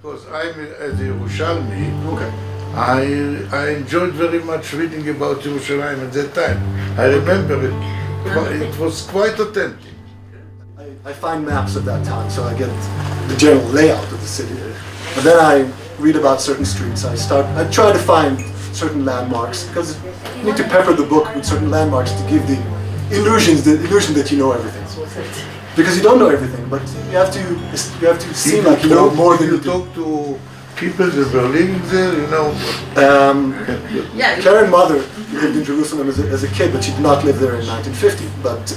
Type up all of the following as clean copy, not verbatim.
because I'm as a Yerushalmi. Okay. I enjoyed very much reading about Yerushalayim at that time. I remember it. It was quite authentic. I find maps of that time, so I get the general layout of the city. But then I read about certain streets. I try to find certain landmarks, because you need to pepper the book with certain landmarks to give the illusion that you know everything. Because you don't know everything, but you have to seem like you know more than you do. Talk to people that were living there, you know. Karen's mother lived in Jerusalem as a kid, but she did not live there in 1950. But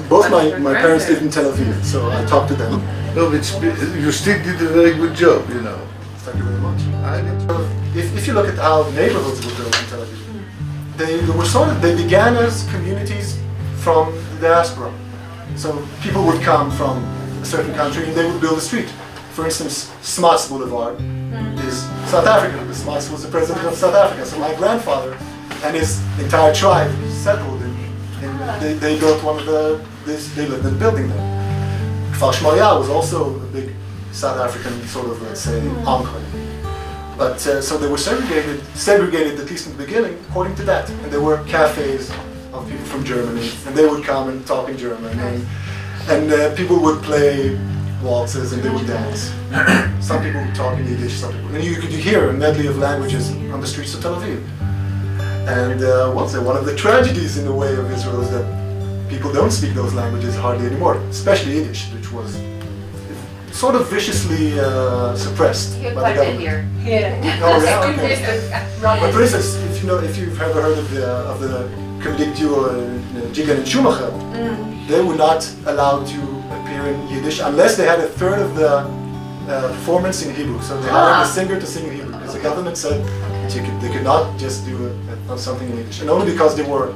both my parents lived in Tel Aviv, so I talked to them. No, you still did a very good job, you know. Thank you very much. If you look at how neighborhoods were built in Tel Aviv, they began as communities from the diaspora. So people would come from a certain country and they would build a street. For instance, Smuts Boulevard is South African. Smuts was the president of South Africa. So my grandfather and his entire tribe settled they built they lived in a building there. Kfar Shmaya was also a big South African sort of, let's say, enclave. But so they were segregated at least in the beginning according to that. And there were cafes of people from Germany, and they would come and talk in German, and people would play waltzes and they would dance. Some people would talk in Yiddish, some people, and you could hear a medley of languages on the streets of Tel Aviv. And one of the tragedies in the way of Israel is that people don't speak those languages hardly anymore, especially Yiddish, which was sort of viciously suppressed by the government. Here. Yeah. Oh, yeah, okay. But for instance, if you've ever heard of the comedic duo Jigan and Schumacher, they were not allowed to appear in Yiddish unless they had a third of the performance in Hebrew. So they hired a singer to sing in Hebrew because the government said they could not just do something in Yiddish, and only because there were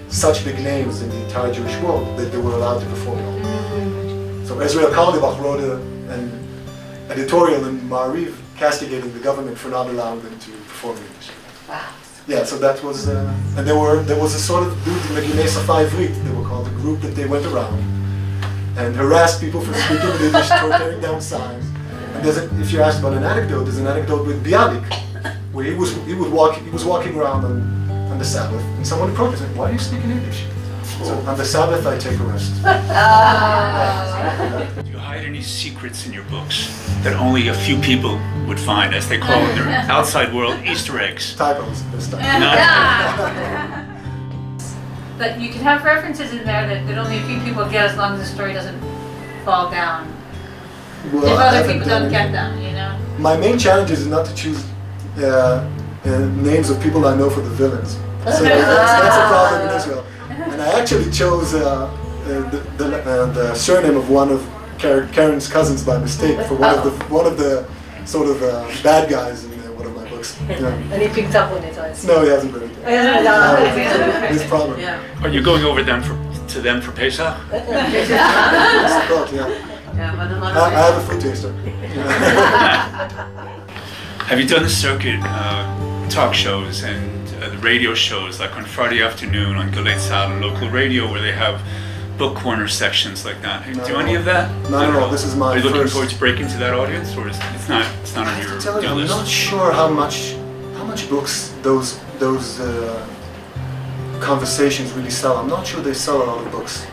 such big names in the entire Jewish world that they were allowed to perform it. So Israel Kaldebach wrote an editorial in Ma'ariv castigating the government for not allowing them to perform in Yiddish. Wow. Yeah, so that was, and there was a sort of group, the Meginei Safa Ivrit, they were called, a group that they went around and harassed people for speaking Yiddish, tearing down signs. And if you're asked about an anecdote, there's an anecdote with Bialik, where he was walking around on the Sabbath, and someone approached him, "Why are you speaking Yiddish?" So on the Sabbath, I take a rest. Do you hide any secrets in your books that only a few people would find, as they call it, their outside world Easter eggs? Typos this time. But you can have references in there that only a few people get, as long as the story doesn't fall down. Well, if other people don't get them, you know? My main challenge is not to choose names of people I know for the villains. So that's a problem in Israel. And I actually chose the surname of one of Karen's cousins by mistake for one of the sort of bad guys in one of my books. Yeah. And he picked up on it, I see. No, he hasn't read it. His problem. Yeah. Are you going over to them for Pesach? I have a food taster. Have you done the circuit talk shows and the radio shows, like on Friday afternoon on Galei Tzahal, local radio, where they have book corner sections like that? Have you do any of that? No. This is my Are you looking first. forward to breaking to that audience, or it's not on your deal I'm list? not sure how much books those conversations really sell. I'm not sure they sell a lot of books.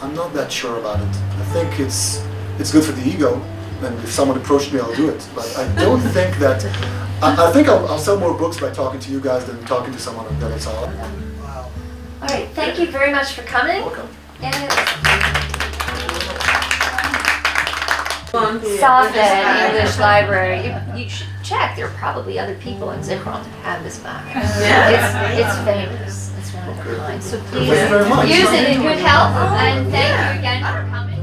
I'm not that sure about it. I think it's good for the ego, and if someone approached me, I'll do it. But I don't think that. I think I'll sell more books by talking to you guys than talking to someone on Galei Tzahal. Wow. All right, thank you very much for coming. Welcome. Safed English Library. You should check. There are probably other people in Zichron that have this book. It's famous. It's one of a kind. So please Thank you very much. use it in good health. And thank you again for coming.